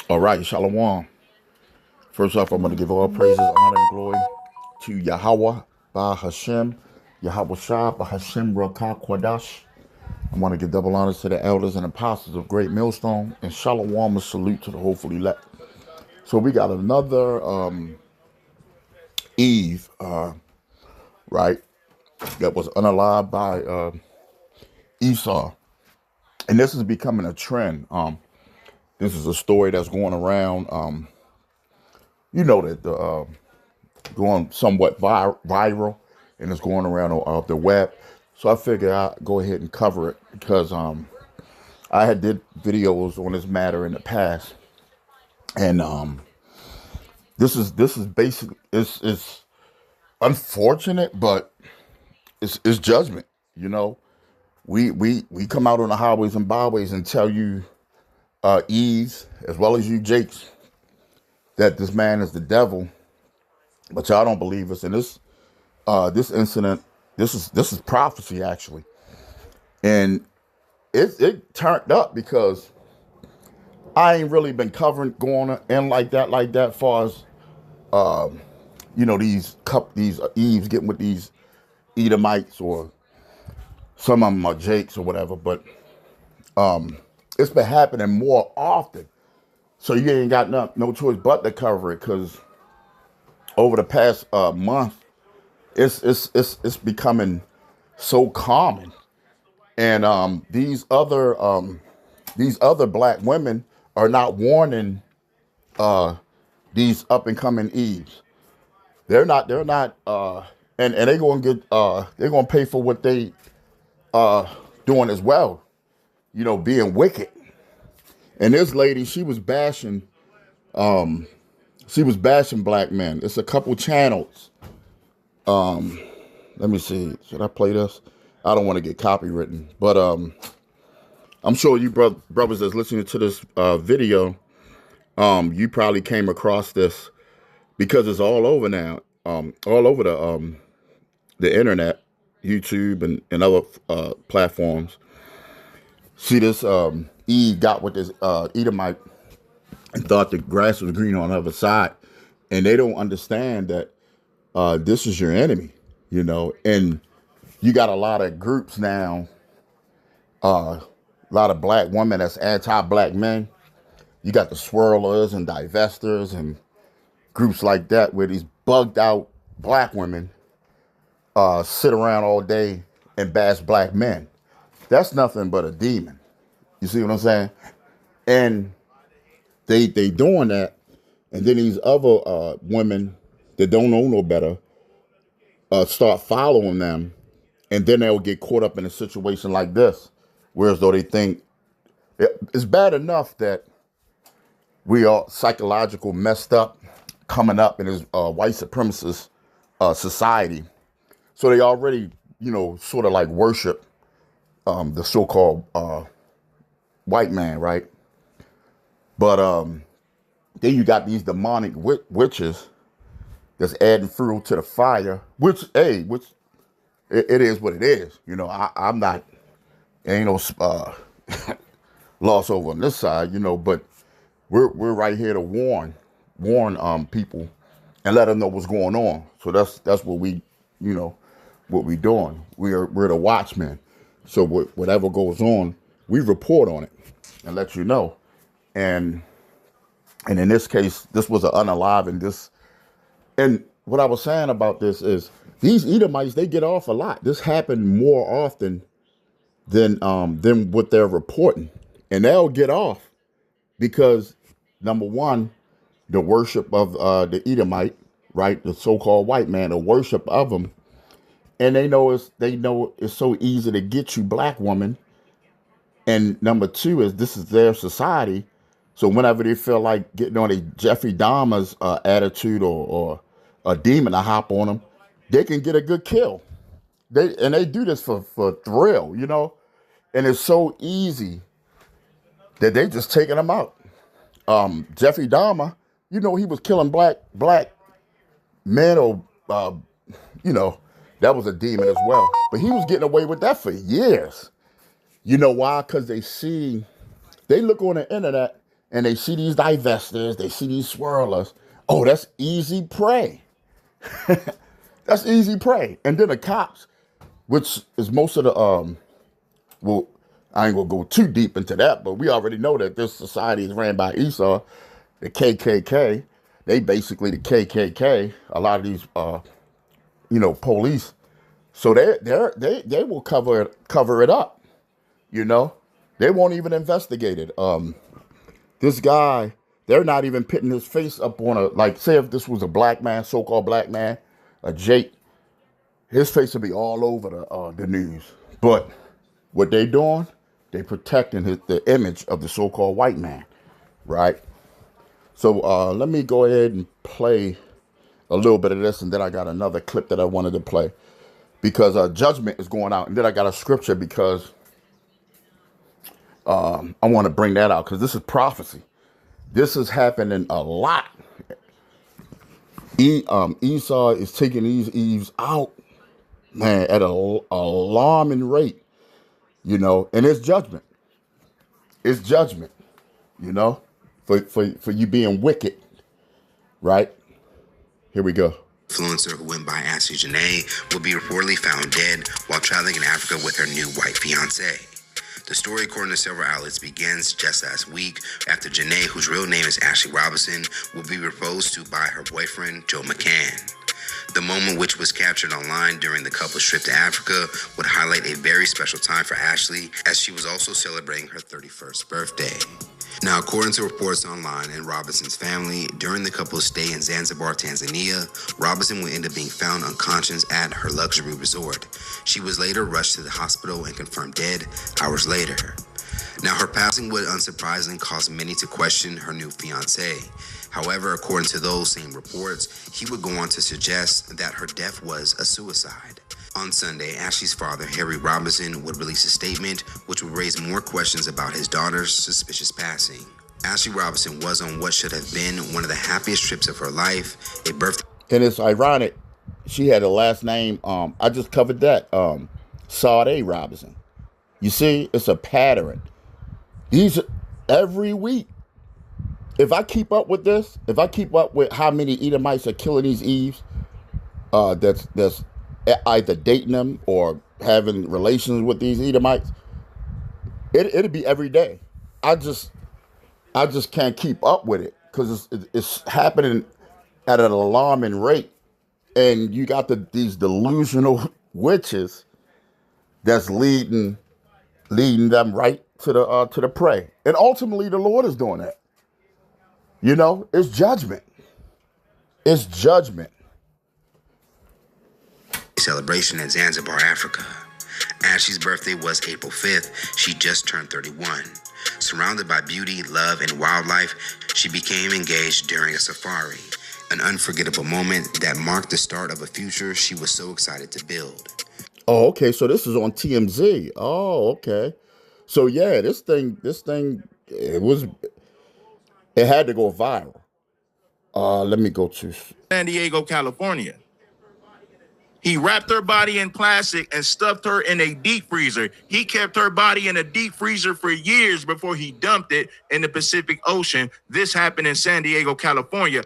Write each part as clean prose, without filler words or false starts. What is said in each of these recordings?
All right, Shalom. First off, I'm going to give all praises, honor, and glory to Yahweh, Ba Hashem, Yahweh Shah, Ba Hashem, Rakah Kwadash. I want to give double honors to the elders and apostles of Great Millstone, and Shalom, a salute to the hopefully elect. So we got another Eve, right, that was unalived by Esau. And this is becoming a trend. This is a story that's going around. You know that the going somewhat viral, and it's going around on the web. So I figured I'd go ahead and cover it because I had did videos on this matter in the past, and this is basically it's unfortunate, but it's judgment. You know, we come out on the highways and byways and tell you Eves as well as you Jakes that this man is the devil, but y'all don't believe us. And this incident, this is prophecy actually, and it turned up because I ain't really been covering going in like that. Far as these Eves getting with these Edomites, or some of them are Jakes or whatever, but it's been happening more often. So you ain't got no choice but to cover it, because over the past month, it's becoming so common, and these other black women are not warning these up and coming Eves. And they're gonna they're gonna pay for what they doing as well. You know, being wicked. And this lady, she was bashing black men. It's a couple channels. Let me see. Should I play this? I don't want to get copywritten, but I'm sure you brothers that's listening to this video, you probably came across this because it's all over now, all over the internet, YouTube and other platforms. See this Eve got with this Edomite and thought the grass was green on the other side, and they don't understand that this is your enemy, you know. And you got a lot of groups now, a lot of black women that's anti-black men. You got the swirlers and divestors and groups like that, where these bugged out black women sit around all day and bash black men. That's nothing but a demon. You see what I'm saying? And they doing that, and then these other women that don't know no better start following them, and then they'll get caught up in a situation like this, whereas though they think it's bad enough that we are psychological messed up coming up in this white supremacist society. So they already, you know, sort of like worship the so-called white man, right? But then you got these demonic witches that's adding fuel to the fire, which it is what it is. You know, I'm not, ain't no loss over on this side, you know, but we're right here to warn people and let them know what's going on. So that's what we, you know, what we doing. We're the watchmen. So whatever goes on, we report on it and let you know. And in this case, this was an unalive, and this. And what I was saying about this is these Edomites, they get off a lot. This happened more often than what they're reporting, and they'll get off because number one, the worship of the Edomite, right, the so-called white man, the worship of them, and they know it's so easy to get you black woman. And number two is this is their society. So whenever they feel like getting on a Jeffrey Dahmer's attitude or a demon to hop on them, they can get a good kill. They do this for thrill, you know, and it's so easy that they just taking them out. Jeffrey Dahmer, you know, he was killing black men, or you know, that was a demon as well. But he was getting away with that for years. You know why? Because they look on the internet and they see these divestors, they see these swirlers. Oh, that's easy prey. That's easy prey. And then the cops, which is most of the well, I ain't gonna go too deep into that, but we already know that this society is ran by Esau, the KKK. They basically the KKK. A lot of these police. So they will cover it up. They won't even investigate it. This guy, they're not even putting his face up on say if this was a black man, so-called black man, a Jake, his face would be all over the news. But what they doing, they protecting the image of the so-called white man, right? So let me go ahead and play a little bit of this, and then I got another clip that I wanted to play because judgment is going out, and then I got a scripture because I want to bring that out because this is prophecy. This is happening a lot. Esau is taking these Eves out, man, at an alarming rate, and it's judgment. It's judgment, for you being wicked, right? Here we go. Influencer who went by Ashley Janae will be reportedly found dead while traveling in Africa with her new white fiancé. The story, according to several outlets, begins just last week after Janae, whose real name is Ashley Robinson, will be proposed to by her boyfriend, Joe McCann. The moment, which was captured online during the couple's trip to Africa, would highlight a very special time for Ashley, as she was also celebrating her 31st birthday. Now, according to reports online and Robinson's family, during the couple's stay in Zanzibar, Tanzania, Robinson would end up being found unconscious at her luxury resort. She was later rushed to the hospital and confirmed dead hours later. Now, her passing would unsurprisingly cause many to question her new fiancé. However, according to those same reports, he would go on to suggest that her death was a suicide. On Sunday, Ashley's father, Harry Robinson, would release a statement which would raise more questions about his daughter's suspicious passing. Ashley Robinson was on what should have been one of the happiest trips of her life, a birthday. And it's ironic, she had a last name, I just covered that, Sade Robinson. You see, it's a pattern. Every week, if I keep up with this, if I keep up with how many Edomites are killing these Eves, that's either dating them or having relations with these Edomites, it'll be every day. I just can't keep up with it because it's happening at an alarming rate, and you got these delusional witches that's leading them right to the prey, and ultimately the Lord is doing that. It's judgment. It's judgment. Celebration in Zanzibar, Africa. Ashley's birthday was April 5th. She just turned 31. Surrounded by beauty, love, and wildlife, she became engaged during a safari, an unforgettable moment that marked the start of a future she was so excited to build. Oh, okay. So this is on TMZ. Oh, okay. So yeah, this thing, it had to go viral. Let me go to San Diego, California. He wrapped her body in plastic and stuffed her in a deep freezer. He kept her body in a deep freezer for years before he dumped it in the Pacific Ocean. This happened in San Diego, California.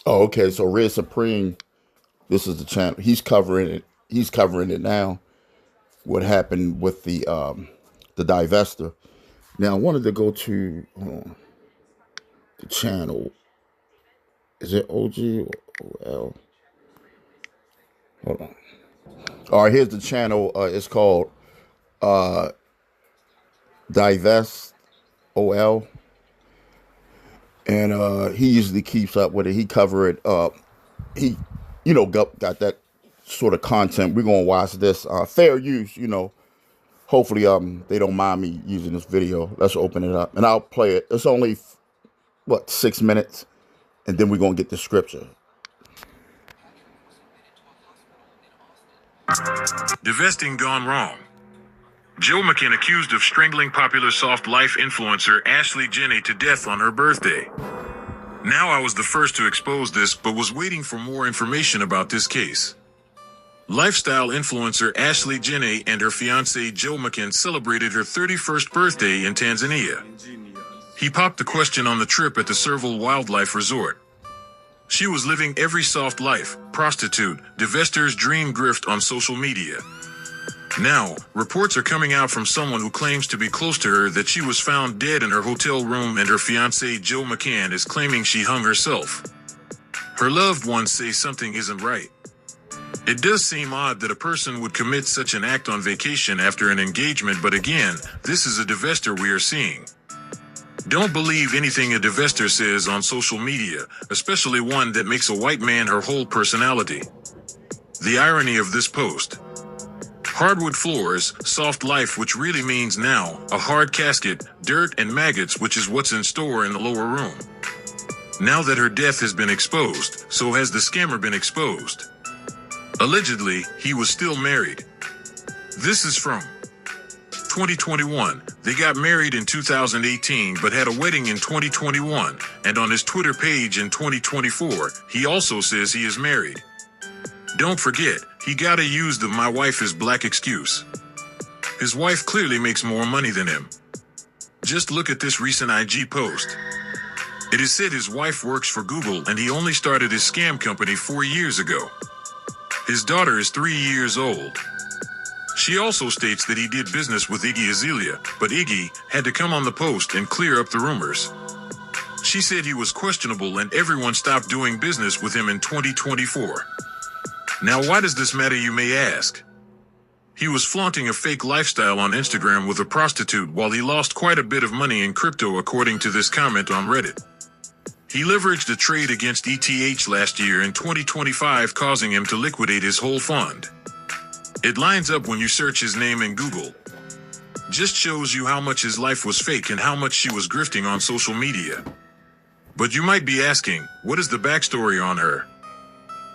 Oh, okay. So Red Supreme, this is the channel. He's covering it. He's covering it now. What happened with the Dievestor. Now I wanted to go to the channel. Is it OG or OL? Hold on. All right, here's the channel. It's called Divest OL. And he usually keeps up with it. He cover it. He, got that sort of content. We're going to watch this. Fair use, Hopefully they don't mind me using this video. Let's open it up. And I'll play it. It's only, 6 minutes? And then we're going to get the scripture. Divesting gone wrong. Joe McCann accused of strangling popular soft life influencer Ashley Janae to death on her birthday. Now I was the first to expose this, but was waiting for more information about this case. Lifestyle influencer Ashley Janae and her fiancé Joe McCann celebrated her 31st birthday in Tanzania. He popped the question on the trip at the Serval Wildlife Resort. She was living every soft life, prostitute, Dievestor's dream grift on social media. Now, reports are coming out from someone who claims to be close to her that she was found dead in her hotel room and her fiancé Joe McCann is claiming she hung herself. Her loved ones say something isn't right. It does seem odd that a person would commit such an act on vacation after an engagement, but again, this is a Dievestor we are seeing. Don't believe anything a Dievestor says on social media, especially one that makes a white man her whole personality. The irony of this post. Hardwood floors, soft life, which really means now, a hard casket, dirt and maggots, which is what's in store in the lower room. Now that her death has been exposed, so has the scammer been exposed. Allegedly, he was still married. This is from 2021. They got married in 2018 but had a wedding in 2021, and on his Twitter page in 2024, he also says he is married. Don't forget, he gotta use the "my wife is black" excuse. His wife clearly makes more money than him. Just look at this recent IG post. It is said his wife works for Google and he only started his scam company 4 years ago. His daughter is 3 years old. She also states that he did business with Iggy Azalea, but Iggy had to come on the post and clear up the rumors. She said he was questionable and everyone stopped doing business with him in 2024. Now, why does this matter, you may ask? He was flaunting a fake lifestyle on Instagram with a prostitute while he lost quite a bit of money in crypto, according to this comment on Reddit. He leveraged a trade against ETH last year in 2025, causing him to liquidate his whole fund. It lines up when you search his name in Google. Just shows you how much his life was fake and how much she was grifting on social media. But you might be asking, what is the backstory on her?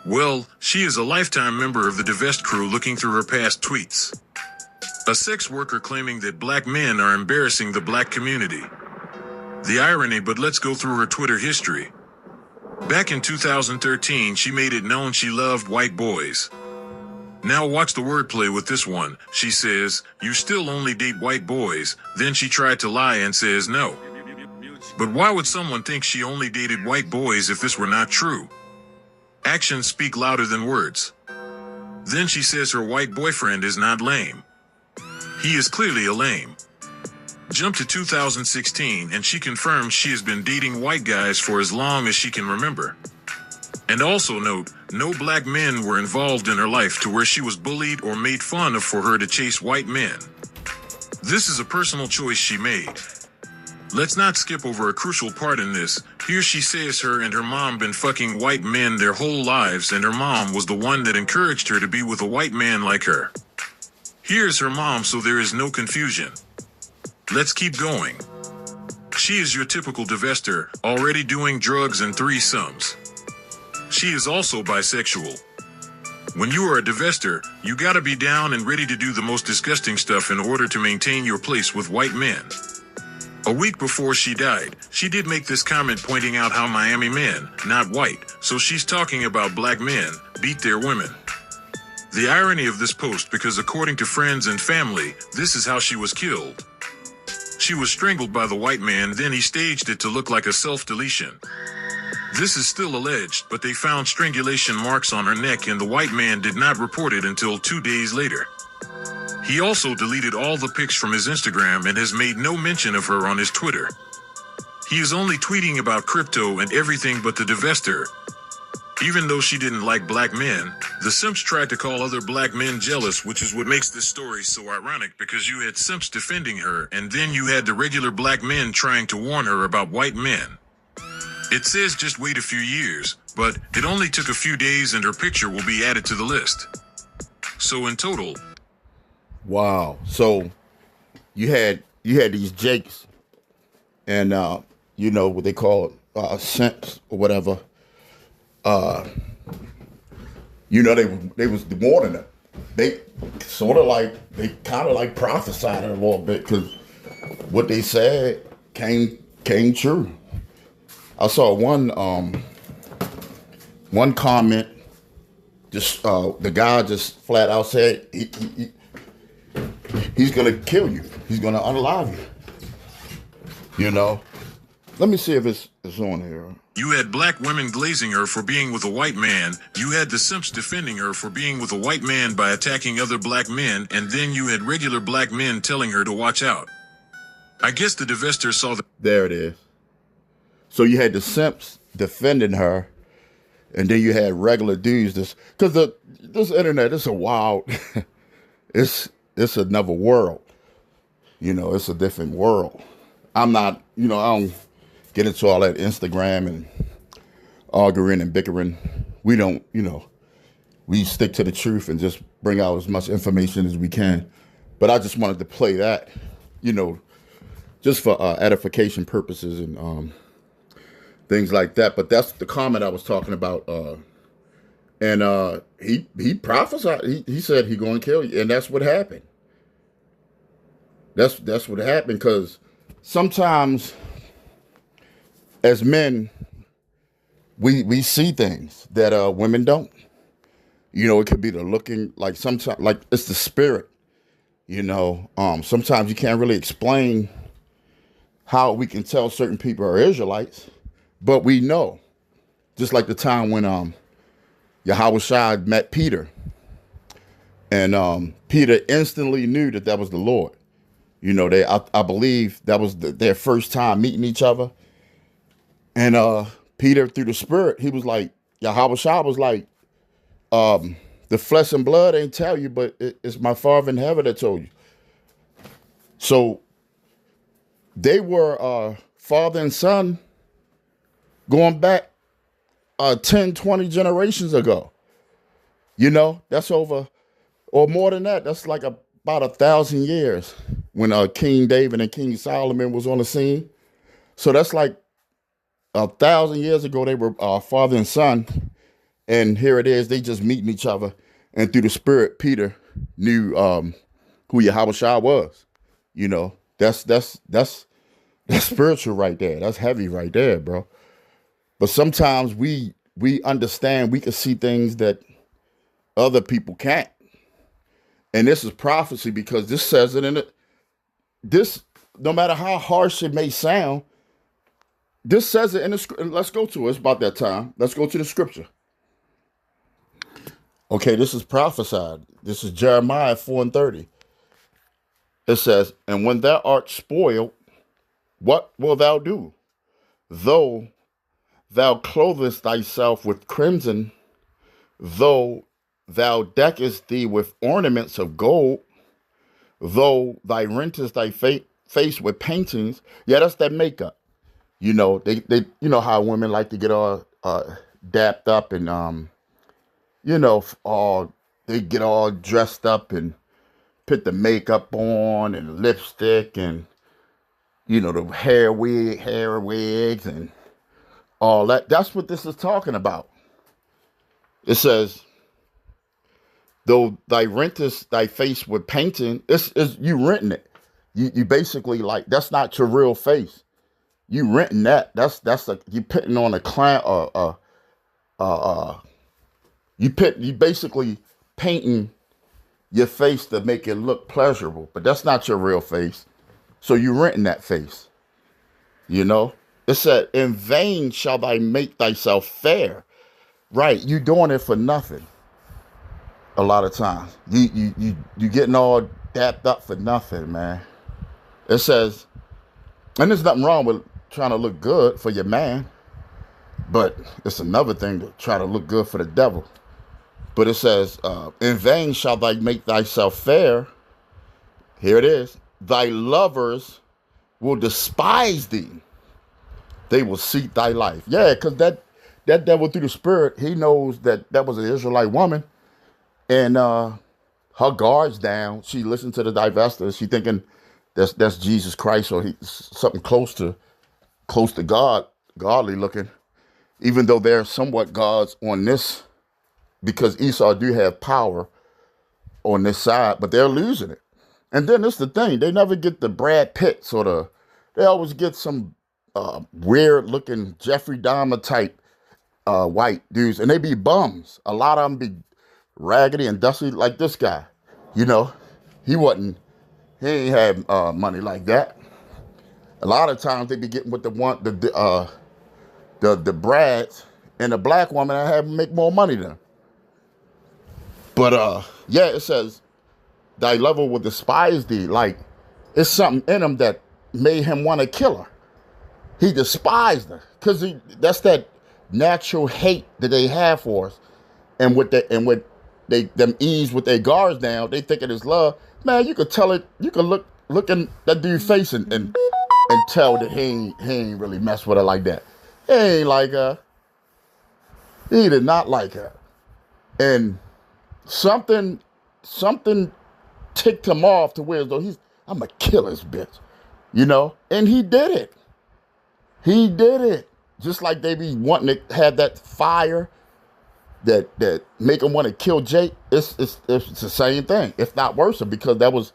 Well, she is a lifetime member of the Dievestor crew looking through her past tweets. A sex worker claiming that black men are embarrassing the black community. The irony, but let's go through her Twitter history. Back in 2013, she made it known she loved white boys. Now watch the wordplay with this one. She says, "You still only date white boys." Then she tried to lie and says no. But why would someone think she only dated white boys if this were not true? Actions speak louder than words. Then she says her white boyfriend is not lame. He is clearly a lame. Jump to 2016 and she confirms she has been dating white guys for as long as she can remember. And also note, no black men were involved in her life to where she was bullied or made fun of for her to chase white men. This is a personal choice she made. Let's not skip over a crucial part in this. Here she says her and her mom been fucking white men their whole lives and her mom was the one that encouraged her to be with a white man like her. Here's her mom so there is no confusion. Let's keep going. She is your typical Dievestor, already doing drugs and threesomes. She is also bisexual. When you are a Dievestor, you gotta be down and ready to do the most disgusting stuff in order to maintain your place with white men. A week before she died, she did make this comment pointing out how Miami men, not white, so she's talking about black men, beat their women. The irony of this post, because according to friends and family, this is how she was killed. She was strangled by the white man, then he staged it to look like a self-deletion. This is still alleged, but they found strangulation marks on her neck and the white man did not report it until 2 days later. He also deleted all the pics from his Instagram and has made no mention of her on his Twitter. He is only tweeting about crypto and everything but the Dievestor. Even though she didn't like black men, the simps tried to call other black men jealous, which is what makes this story so ironic, because you had simps defending her and then you had the regular black men trying to warn her about white men. It says just wait a few years, but it only took a few days and her picture will be added to the list. So in total... Wow. So you had these Jakes and you know what they call simps or whatever. You know they was warning them. They sort of like they kind of like prophesied it a little bit because what they said came true. I saw one comment. Just the guy just flat out said he's gonna kill you. He's gonna unalive you. You know, Let me see if it's on here. You had black women glazing her for being with a white man. You had the simps defending her for being with a white man by attacking other black men. And then you had regular black men telling her to watch out. I guess the Dievestor saw that. There it is. So you had the simps defending her, and then you had regular dudes. Because this internet is a wild. it's another world. You know, it's a different world. I'm not. You know, I don't get into all that Instagram and arguing and bickering. We don't. You know, we stick to the truth and just bring out as much information as we can. But I just wanted to play that. You know, just for edification purposes and things like that. But that's the comment I was talking about. And he prophesied. He said he going to kill you, and that's what happened. That's what happened, because sometimes as men we see things that women don't. You know, it could be the looking, like sometimes, like it's the spirit. You know, sometimes you can't really explain how we can tell certain people are Israelites, but we know. Just like the time when Yahushua met Peter, and Peter instantly knew that was the Lord. You know, I believe that was their first time meeting each other, and Peter, through the Spirit, he was like, Yahushua was like, the flesh and blood ain't tell you, but it's my Father in heaven that told you. So they were father and son going back 10, 20 generations ago. You know, that's over, or more than that. That's like about 1,000 years when King David and King Solomon was on the scene. So that's like 1,000 years ago. They were father and son, and here it is. They just meeting each other, and through the Spirit, Peter knew who Yahushua was. You know, that's spiritual right there. That's heavy right there, bro. But sometimes we understand, we can see things that other people can't. And this is prophecy, because this says it in it. This, no matter how harsh it may sound, this says it in the scripture. Let's go to it. It's about that time. Let's go to the scripture. Okay, this is prophesied. This is Jeremiah 4:30. It says, and when thou art spoiled, what wilt thou do? Though thou clothest thyself with crimson, though thou deckest thee with ornaments of gold, though thou rentest thy face with paintings. Yeah, that's that makeup. You know, they you know how women like to get all dapped up and you know, all they get all dressed up and put the makeup on and lipstick and, you know, the hair wigs and all that. That's what this is talking about. It says, though thy rentest thy face with painting, it's you renting it. You basically, like, that's not your real face. You renting that. That's like you putting on a client you basically painting your face to make it look pleasurable, but that's not your real face. So you renting that face. You know? It said, in vain shall thy make thyself fair. Right, you doing it for nothing. A lot of times. You getting all dapped up for nothing, man. It says, and there's nothing wrong with trying to look good for your man, but it's another thing to try to look good for the devil. But it says, in vain shall thou make thyself fair. Here it is. Thy lovers will despise thee. They will seek thy life. Yeah, because that devil through the Spirit, he knows that was an Israelite woman. And her guard's down. She listened to the Dievestor. She thinking that's Jesus Christ, or something close to God, godly looking. Even though they're somewhat gods on this, because Esau do have power on this side, but they're losing it. And then this is the thing. They never get the Brad Pitt they always get some weird looking Jeffrey Dahmer type white dudes, and they be bums. A lot of them be raggedy and dusty like this guy. You know, he ain't had money like that. A lot of times they be getting with the brads and the black woman that have make more money than them. But yeah, it says thy lover will despise thee. Like it's something in him that made him want to kill her. He despised her because that's that natural hate that they have for us. And with them ease with their guards down, they think it is love. Man, you could tell it. You could look in that dude's face and tell that he ain't really mess with her like that. He ain't like her. He did not like her. And something ticked him off to where as though I'm gonna kill this bitch, you know. And he did it. He did it. Just like they be wanting to have that fire that make him want to kill Jake. It's the same thing, if not worse, because that was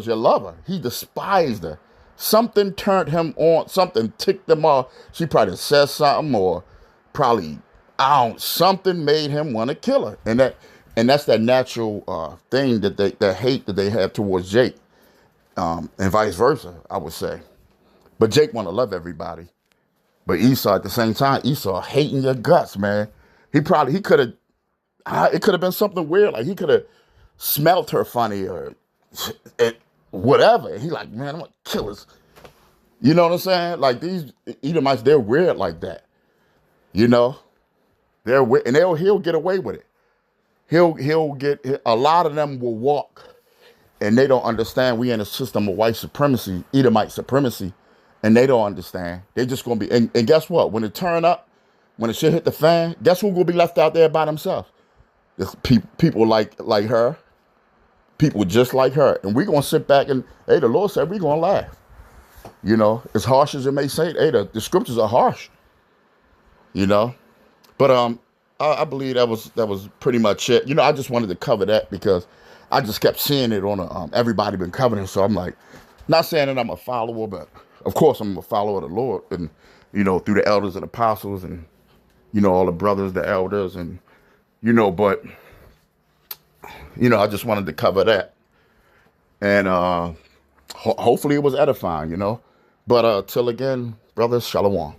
your lover. He despised her. Something turned him on. Something ticked him off. She probably said something, or probably something made him want to kill her. And that's that natural thing that hate that they have towards Jake, and vice versa, I would say. But Jake want to love everybody. But Esau at the same time, Esau hating your guts, man. He could have, it could have been something weird. Like he could have smelt her funny or whatever. He like, man, I'm going to kill us. You know what I'm saying? Like these Edomites, they're weird like that. You know? They're weird, and he'll get away with it. He'll get, a lot of them will walk, and they don't understand we in a system of white supremacy, Edomite supremacy, and they don't understand. They just going to be, and guess what? When it turn up, when the shit hit the fan, guess who's going to be left out there by themselves? It's people like her, people just like her. And we're going to sit back and, hey, the Lord said we're going to laugh. You know, as harsh as it may say, hey, the scriptures are harsh. You know? But I believe that was pretty much it. You know, I just wanted to cover that because I just kept seeing it on everybody been covering it. So I'm like, not saying that I'm a follower, but of course I'm a follower of the Lord, and you know, through the elders and apostles, and you know, all the brothers, the elders, and you know, but you know, I just wanted to cover that, and hopefully it was edifying, you know. But till again, brothers, shalom.